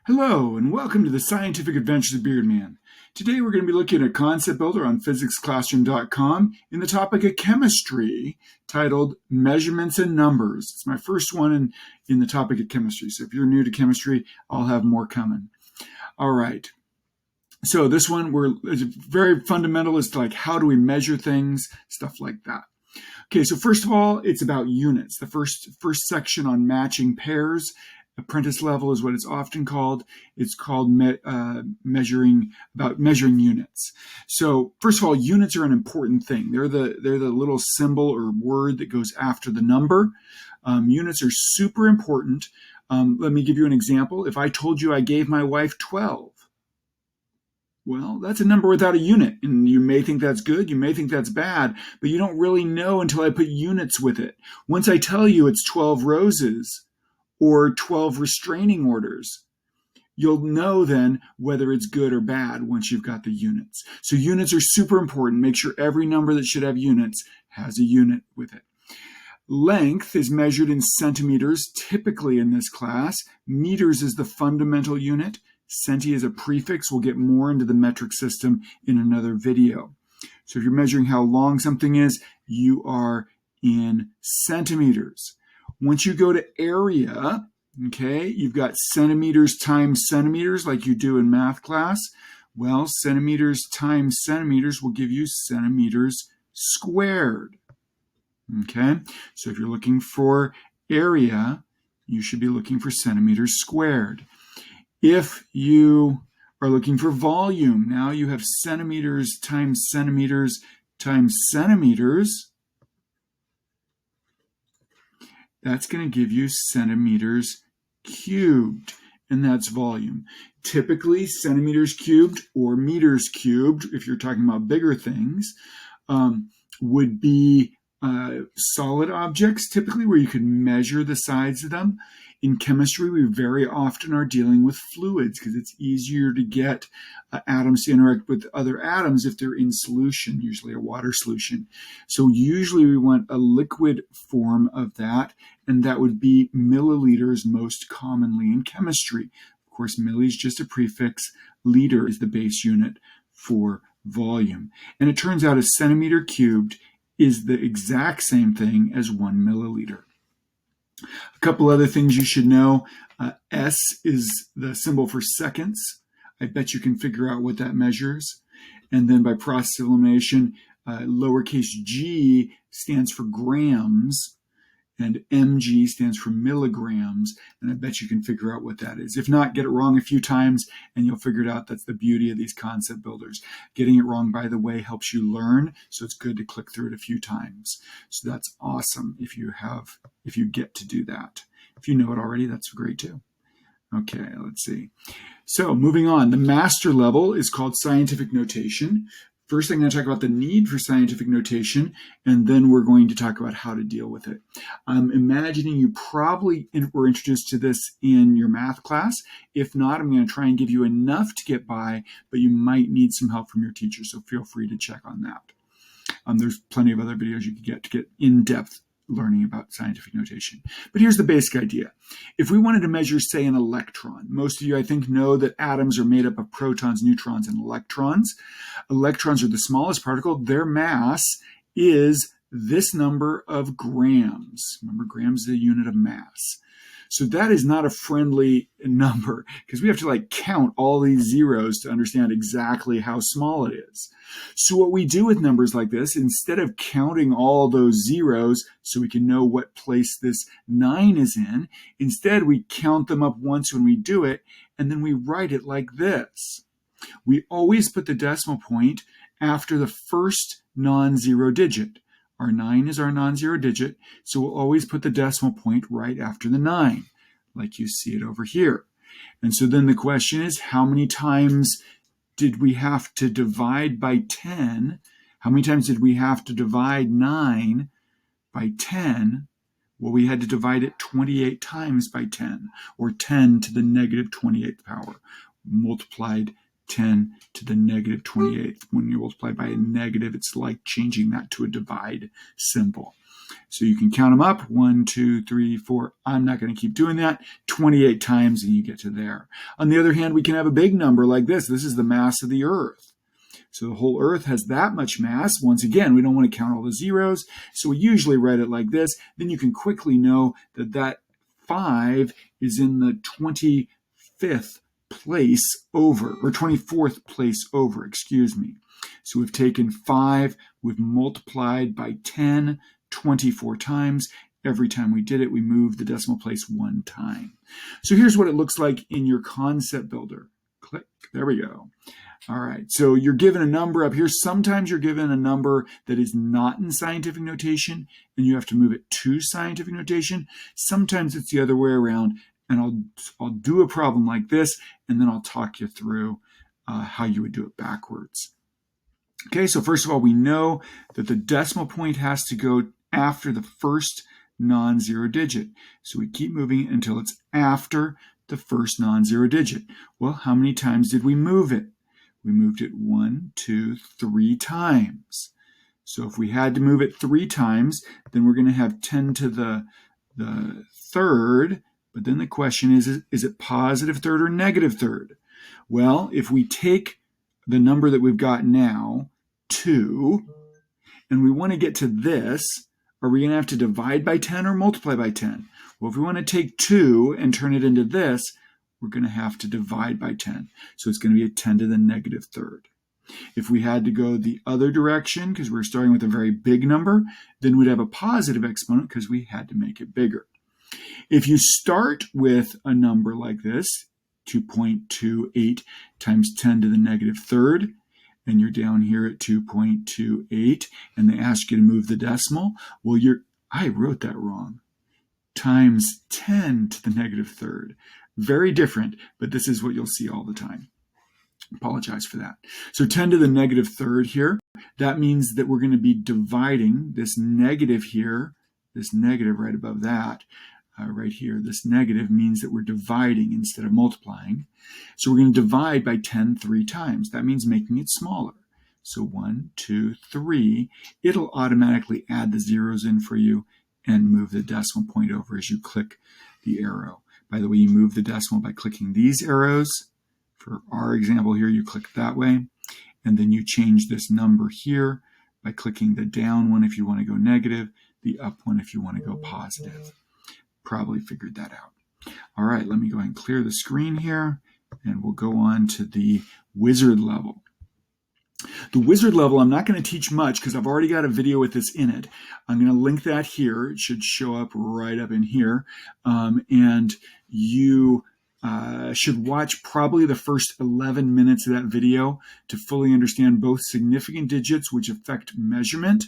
Hello, and welcome to the Scientific Adventures of Beardman. Today we're going to be looking at a concept builder on physicsclassroom.com in the topic of chemistry titled Measurements and Numbers. It's my first one in the topic of chemistry, so if you're new to chemistry, I'll have more coming. All right. So this one is very fundamental as to like how do we measure things, stuff like that. Okay, so first of all, it's about units. The first section on matching pairs. Apprentice level is what it's often called. It's called measuring units. So first of all, units are an important thing. They're the little symbol or word that goes after the number. Units are super important. Let me give you an example. If I told you I gave my wife 12, well, that's a number without a unit, and you may think that's good, you may think that's bad, but you don't really know until I put units with it. Once I tell you it's 12 roses or 12 restraining orders, you'll know then whether it's good or bad once you've got the units. So units are super important. Make sure every number that should have units has a unit with it. Length is measured in centimeters, typically in this class. Meters is the fundamental unit. Centi is a prefix. We'll get more into the metric system in another video. So if you're measuring how long something is, you are in centimeters. Once you go to area, okay, you've got centimeters times centimeters like you do in math class. Well, centimeters times centimeters will give you centimeters squared. Okay, so if you're looking for area, you should be looking for centimeters squared. If you are looking for volume, now you have centimeters times centimeters times centimeters. That's going to give you centimeters cubed, and that's volume. Typically, centimeters cubed or meters cubed, if you're talking about bigger things, would be solid objects, typically where you can measure the size of them. In chemistry, we very often are dealing with fluids because it's easier to get atoms to interact with other atoms if they're in solution, usually a water solution. So usually we want a liquid form of that, and that would be milliliters most commonly in chemistry. Of course, milli is just a prefix. Liter is the base unit for volume. And it turns out a centimeter cubed is the exact same thing as 1 milliliter. A couple other things you should know. S is the symbol for seconds. I bet you can figure out what that measures. And then by process of elimination, lowercase g stands for grams, and mg stands for milligrams, and I bet you can figure out what that is. If not, get it wrong a few times, and you'll figure it out. That's the beauty of these concept builders. Getting it wrong, by the way, helps you learn, so it's good to click through it a few times. So that's awesome if you get to do that. If you know it already, that's great too. Okay, let's see. So moving on, the master level is called scientific notation. First, I'm going to talk about the need for scientific notation, and then we're going to talk about how to deal with it. I'm imagining you probably were introduced to this in your math class. If not, I'm going to try and give you enough to get by, but you might need some help from your teacher, so feel free to check on that. There's plenty of other videos you can get to get in-depth learning about scientific notation. But here's the basic idea. If we wanted to measure, say, an electron, most of you, I think, know that atoms are made up of protons, neutrons, and electrons. Electrons are the smallest particle. Their mass is this number of grams. Remember, grams is a unit of mass. So that is not a friendly number because we have to count all these zeros to understand exactly how small it is. So what we do with numbers like this, instead of counting all those zeros so we can know what place this 9 is in, instead we count them up once when we do it, and then we write it like this. We always put the decimal point after the first non-zero digit. Our 9 is our non-zero digit, so we'll always put the decimal point right after the 9, like you see it over here. And so then the question is, how many times did we have to divide by 10? How many times did we have to divide 9 by 10? Well, we had to divide it 28 times by 10, or 10 to the negative 28th power, multiplied 10 to the negative 28th. When you multiply by a negative, it's like changing that to a divide symbol. So you can count them up, 1, 2, 3, 4. I'm not going to keep doing that. 28 times and you get to there. On the other hand, we can have a big number like this. This is the mass of the Earth. So the whole Earth has that much mass. Once again, we don't want to count all the zeros, so we usually write it like this. Then you can quickly know that that 5 is in the 25th place over, or 24th place over, excuse me. So we've taken 5, we've multiplied by 10, 24 times. Every time we did it, we moved the decimal place 1 time. So here's what it looks like in your concept builder. Click, there we go. All right, so you're given a number up here. Sometimes you're given a number that is not in scientific notation, and you have to move it to scientific notation. Sometimes it's the other way around, and I'll do a problem like this, and then I'll talk you through how you would do it backwards. Okay, so first of all, we know that the decimal point has to go after the first non-zero digit. So we keep moving until it's after the first non-zero digit. Well, how many times did we move it? We moved it 1, 2, 3 times. So if we had to move it 3 times, then we're going to have 10 to the third. But then the question is it positive third or negative third? Well, if we take the number that we've got now, 2, and we want to get to this, are we going to have to divide by 10 or multiply by 10? Well, if we want to take 2 and turn it into this, we're going to have to divide by 10. So it's going to be a 10 to the negative third. If we had to go the other direction, because we're starting with a very big number, then we'd have a positive exponent because we had to make it bigger. If you start with a number like this, 2.28 times 10 to the negative third, and you're down here at 2.28, and they ask you to move the decimal, well, I wrote that wrong. Times 10 to the negative third. Very different, but this is what you'll see all the time. Apologize for that. So 10 to the negative third here, that means that we're going to be dividing this negative here, this negative right above that, right here, this negative means that we're dividing instead of multiplying. So we're going to divide by 10 3 times. That means making it smaller. So 1, 2, 3. It'll automatically add the zeros in for you and move the decimal point over as you click the arrow. By the way, you move the decimal by clicking these arrows. For our example here, you click that way. And then you change this number here by clicking the down one if you want to go negative, the up one if you want to go positive. Probably figured that out. All right, let me go ahead and clear the screen here, and we'll go on to the wizard level. The wizard level, I'm not going to teach much because I've already got a video with this in it. I'm going to link that here. It should show up right up in here. And you should watch probably the first 11 minutes of that video to fully understand both significant digits, which affect measurement,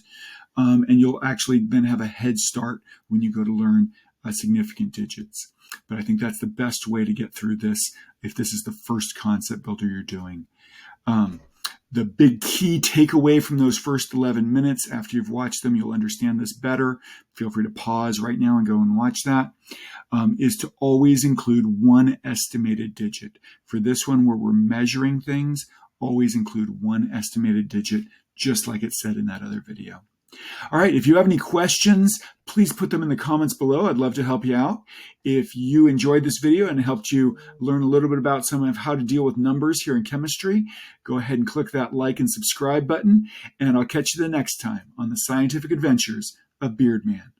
and you'll actually then have a head start when you go to learn significant digits. But I think that's the best way to get through this if this is the first concept builder you're doing. The big key takeaway from those first 11 minutes, after you've watched them, you'll understand this better. Feel free to pause right now and go and watch that, is to always include one estimated digit. For this one where we're measuring things, always include one estimated digit, just like it said in that other video. All right, if you have any questions, please put them in the comments below. I'd love to help you out. If you enjoyed this video and it helped you learn a little bit about some of how to deal with numbers here in chemistry, go ahead and click that like and subscribe button, and I'll catch you the next time on the scientific adventures of Beardman.